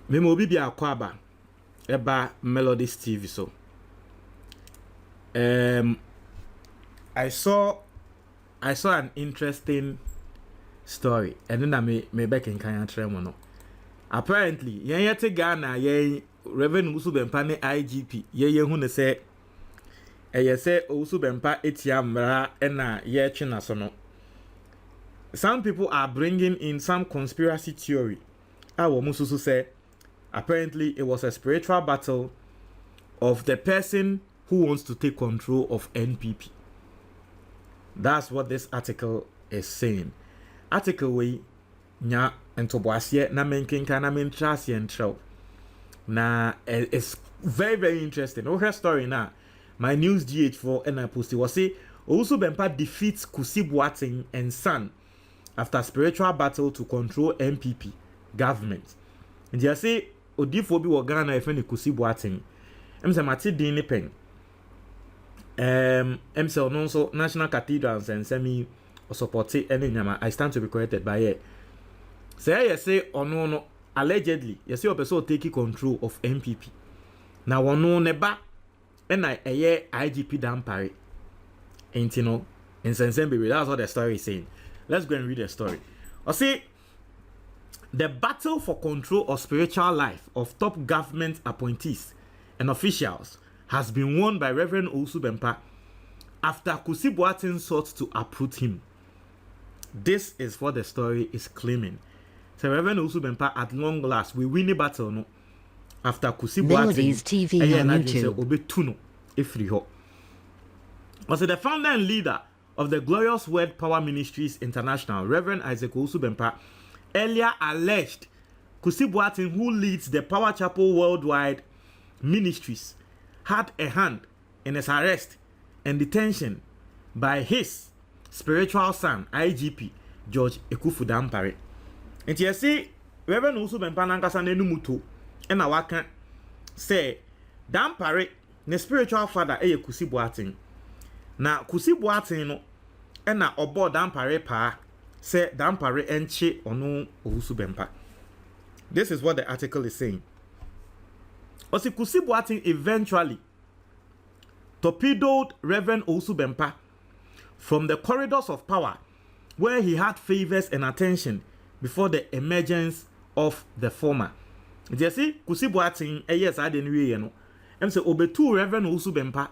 me mo bi akwaba eba Melodies TV so. I saw an interesting story and then I me back in Kenya Tremono. Apparently, yete Ghana ye Reverend Owusu Bempah ne IGP ye hu ne say say Owusu Bempah etia mra na ye twe na so no. Some people are bringing in some conspiracy theory. Mususu say apparently it was a spiritual battle of the person who wants to take control of NPP. That's what this article is saying. Article we nya entoboasie na menkenka na mentrase entrel. Na it's very very interesting. Okay, story now. My news GH4 and I posted was say Owusu Bempah defeats Kusi Boateng and son after spiritual battle to control NPP government. And they say Odifo bi wo Ghana efe ne Kusi Boateng. Em se mate din ne pen. Em se ono so National Cathedrals and semi or support any nyama. I stand to be corrected by here. Say ono no allegedly you see person take control of NPP. Now ono ne ba na eye IGP Dampare. Ain't you know in Sensembe. That's what the story is saying. Let's go and read the story. I say the battle for control of spiritual life of top government appointees and officials has been won by Reverend Owusu Bempah after Kusi Boateng sought to uproot him. This is what the story is claiming. So Reverend Owusu Bempah at long last we win the battle no after Kusi Boateng MELODIES TV on YouTube. Also the founder and leader of the Glorious Word Power Ministries International, Reverend Isaac Owusu Bempah, earlier alleged Kusi Boateng, who leads the Power Chapel Worldwide Ministries, had a hand in his arrest and detention by his spiritual son, IGP George Ekufu Dampare. And you see, Reverend Owusu Bempah nankasa nenumuto ena waka say Dampare ne spiritual father Kusi Boateng. Na Kusi Boateng no ena obo Dampare pa say Dampare enche ono Owusu Bempah. This is what the article is saying. Osi Kusi Boateng eventually torpedoed Reverend Owusu Bempah from the corridors of power where he had favors and attention before the emergence of the former. You see, Kusi Boateng yes I didn't know no. Em say obetu Reverend Owusu Bempah.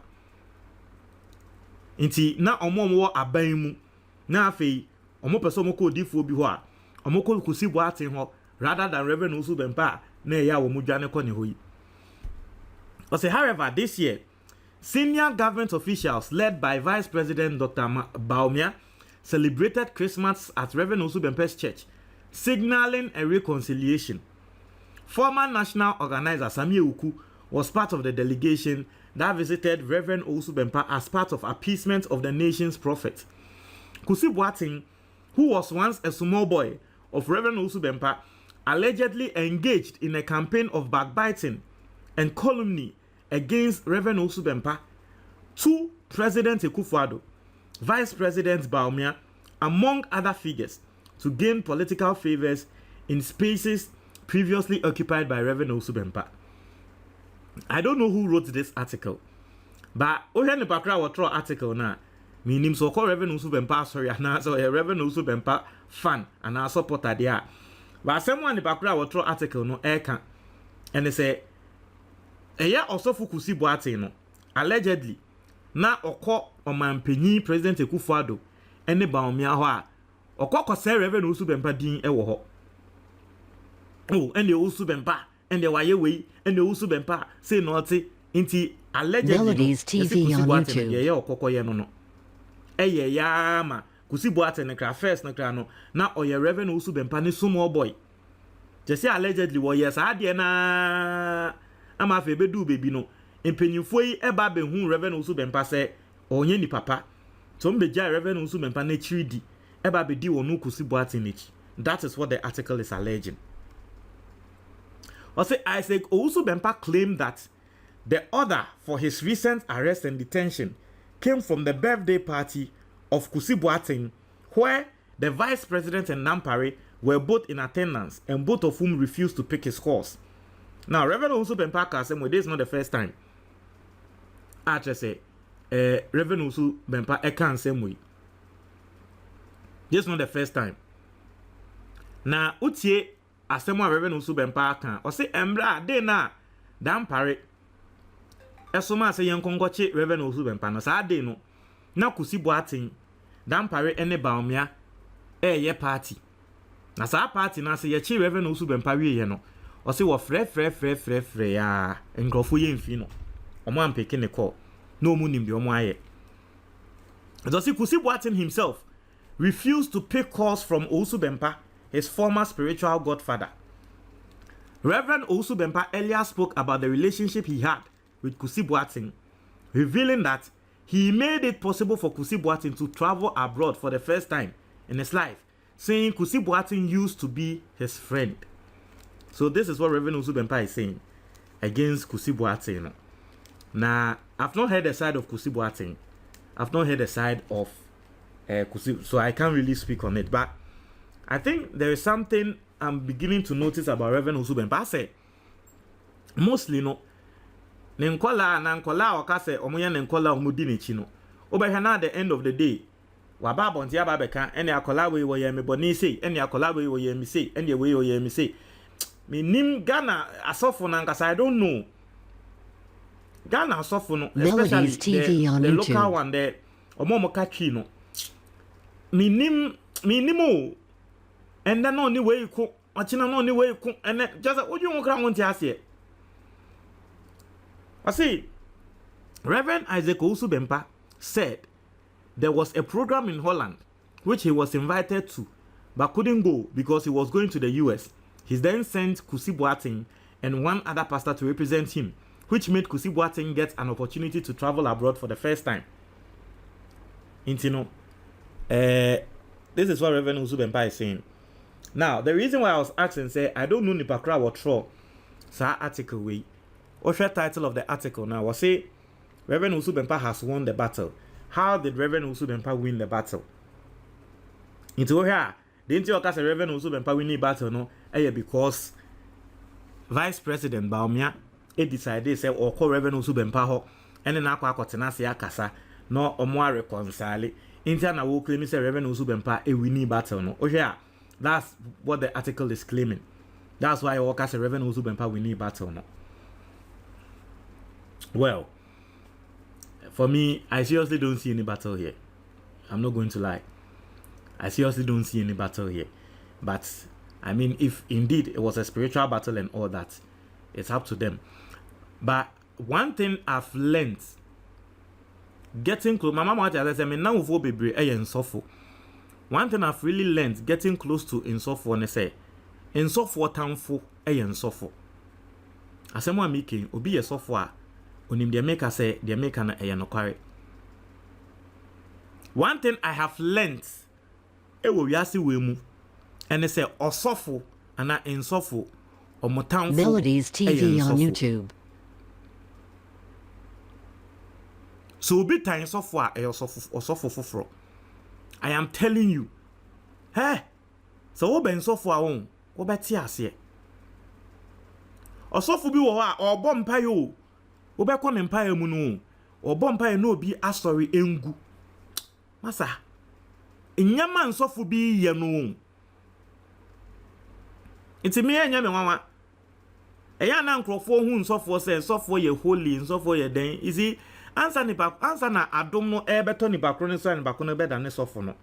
Inti na omo aban mu na afei omo person mo ko difo bi ho a omo ko Kusi Boateng ho rather than Reverend Owusu Bempah na ya wo mu dwane ko ne ho yi. But however, this year senior government officials led by Vice President Dr. Baumia celebrated Christmas at Reverend Owusu Bempah's church, signaling a reconciliation. Former national organizer Sami Uku was part of the delegation that visited Reverend Owusu Bempah as part of appeasement of the nation's prophet. Kusi Boateng, who was once a small boy of Reverend Owusu Bempah, allegedly engaged in a campaign of backbiting and calumny against Reverend Owusu Bempah to President Ekufuado, Vice President Baumia, among other figures, to gain political favors in spaces previously occupied by Reverend Owusu Bempah. I don't know who wrote this article, but ohe ne bakra wotro article na minim so call Reverend Owusu Bempah sorry na so a Reverend Owusu Bempah fan and a supporter there. But someone ne bakra wotro article no eka and they say eya osofu Kusi Boateng no allegedly na okọ omanpanyi President Ekufuado ene Baumia ho a okọ kose Reverend Owusu Bempah din ewo ho. Oh, ene Owusu Bempah and the waye we and the Owusu Bempah say naughty inti allegedly MELODIES TV on YouTube. Ye okoko ye no no. Eye ya ma Kusi Boateng ne kra first na kra no na oye Reverend Owusu Bempah ne small boy. Just say allegedly wo yes ade na ama fe bedu baby no. Empenyimfo yi eba be hu Reverend Owusu Bempah say onye ni papa. So mbeja Reverend Owusu Bempah na chiridi eba be di wonu Kusi Boateng nechi. That is what the article is alleging. Also, Isaac Owusu Bempah claimed that the order for his recent arrest and detention came from the birthday party of Kusi Boateng, where the Vice President and Dampare were both in attendance and both of whom refused to pick his course. Now, Reverend Owusu Bempah Kasem, this is not the first time. I just say, Reverend Owusu Bempah Ekan same way. This is not the first time. Now, utie asemo Reverend Owusu Bempah kan. O say embra de na dan pare. Esoma say yenkongoche Reverend Owusu Bempah no sa de no. Na Kusi Boateng dan pare ene baomia ye party. Na sa party na say ye chi Reverend Owusu Bempah wie ye no. O say wo frɛ ya nkrofo ye mfi no. Omo ampeke ne call. No mu nim de omo aye. So see Kusi Boateng himself refused to pick calls from Owusu Bempah, his former spiritual godfather. Reverend Owusu Bempah earlier spoke about the relationship he had with Kusi Boateng, revealing that he made it possible for Kusi Boateng to travel abroad for the first time in his life, saying Kusi Boateng used to be his friend. So this is what Reverend Owusu Bempah is saying against Kusi Boateng. Now, I've not heard the side of Kusi Boateng. I've not heard the side of Kusi, so I can't really speak on it. But I think there is something I'm beginning to notice about Reverend Owusu Bempah. I say, mostly no, nenkola na nkola wakase omoye nenkola omudi nechi no. Obehwe na at the end of the day, waba bonti aba beka ene akola we wo ye me boni sei, ene akola we wo ye me sei, ene we wo ye me sei. Me nim Ghana asofo na nkasa I don't know. Ghana asofo no, especially the local one there, omo katwi no. Minimo and then only way you cook or china only way you cook and then just what you want to ask here. I see Reverend Isaac Owusu Bempah said there was a program in Holland which he was invited to but couldn't go because he was going to the US. He then sent Kusi Boateng and one other pastor to represent him, which made Kusi Boateng get an opportunity to travel abroad for the first time. This is what Reverend Owusu Bempah is saying. Now, the reason why I was asking, say, I don't know Nipakra or Tro, sa article we. What's the title of the article now? Was say, Reverend Owusu Bempah has won the battle. How did Reverend Owusu Bempah win the battle? Into here, didn't you say Reverend Owusu Bempah win the battle? No, because Vice President Baumia decided say, or call Reverend Owusu Bempah ho, and then akwa kotenasi akasa, no omwa reconcile. Interna will claim say Reverend Owusu Bempah a winning battle. No, yeah, that's what the article is claiming. That's why I walk as a Reverend Owusu Bempah winning battle. No, well, for me, I seriously don't see any battle here. I'm not going to lie. I seriously don't see any battle here. But I mean, if indeed it was a spiritual battle and all that, it's up to them. But one thing I've learned. Getting close, my mama said, I mean, now we'll be insufferable. One thing I've really learned getting close to insufferable, and I say, insufferable townful, insufferable. As someone making, obi a software, unim the maker say, the maker na no carry. One thing I have learned, will yasi wemu, and they say, or softful, and not insufferable, or more townful. Melodies TV on YouTube. So be time software or software. I am telling you. Hey, so what ben software on? What bet here? Or software be or Bempah yo. What be kon empire munu? Or Bempah no be a story engu. Masa. Inyaman software be ye no. It's me and yame mama. Eya na nkrofo hu software say software ye holy, software ye den. You see. Answer na adom no beto ni bakro ne so ni bakro no beda ne sofo no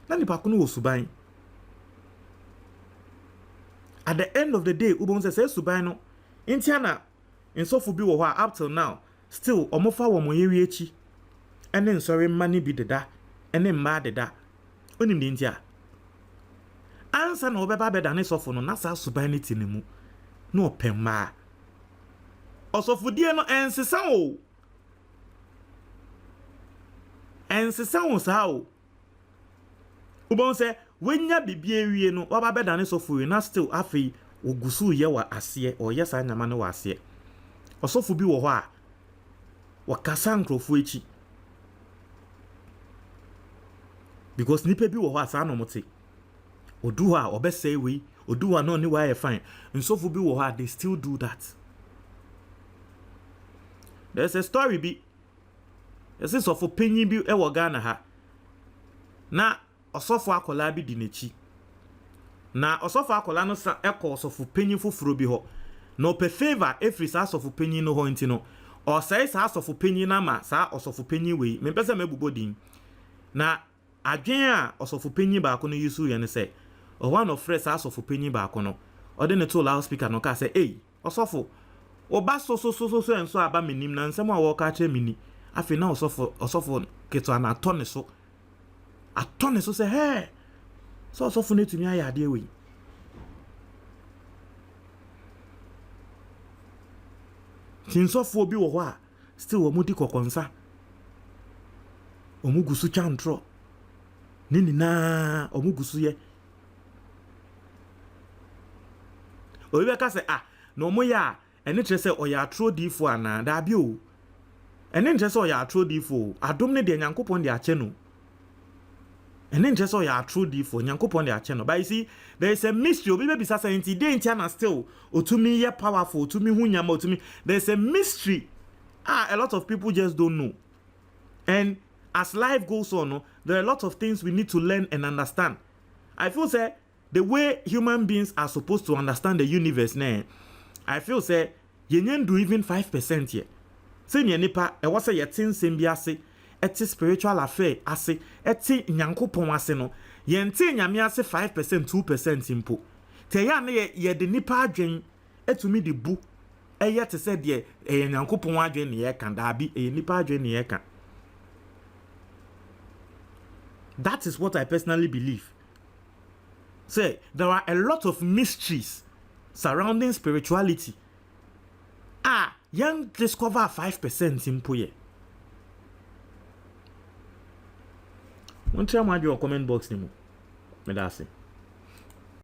na ni bakro no osuban. At the end of the day ubon say suban no ntia na nsofo bi wo ho up till now still omofa wo mo yewi echi ene nsori mani bi deda ene mma deda onim de ntia answer na obeba beda ne sofo no na sa suban ne tinemu na opemma osofo die no ensesa o and se sound how ubon say wenya bibie wie no waba beda ne sofu na still afi ogusu ye wa ase or yes anyama ne wa ase osofu bi wo ho a wakasa nkrofo echi because nipa bi wo ho asa no mote odu ha obesai we odu ha no ni wa ye fine nsofu bi wo ho a they still do that there's a story bi ese sofo panyin bi e wo Ghana ha na osofo akola bi di n'echi na osofo akola no sa ekọ osofo panyin foforo bi ho na ope favor efri sa osofo panyin no ho nti no o sai sa osofo panyin na ma sa osofo panyin we me pese mabubo din na adwen a osofo panyin ba ko no yusu ye ne se o one of friends sa osofo panyin ba ko no o de ne to loud speaker no ka say eh osofo oba so enso aba menim na nsem a wo ka kire mini afi na osofo keto na atone so say hey so osofo netumi ayade we tinsofo obi wo ho a still wo mudi kokonsa omugusu chantro nini na omugusu ye obi ka say na omo ya ene tre say oya atro difo ana da bi o ene tre say oya atro difo adom ne de nyankopon de ache no ene tre say oya atro difo nyankopon de ache no but you see there is a mystery obi be say nti de ntia na still otumi ye powerful otumi hunyama otumi there is a mystery a lot of people just don't know. And as life goes on, there are a lot of things we need to learn and understand. I feel say the way human beings are supposed to understand the universe now, I feel say you need do even 5% here. Say ni nipa e was say yetin sembi ase, eti spiritual affair ase, eti nyankopon ase no, yente nyame ase 5%, 2% impo. Te ya na ye de nipa adwen etumi de bu eye te say de nyankopon adwen ne ye kan da bi nipa adwen ne ye kan. That is what I personally believe. Say, there are a lot of mysteries surrounding spirituality. Young discover 5% in Puye. Don't tell me your comment box anymore.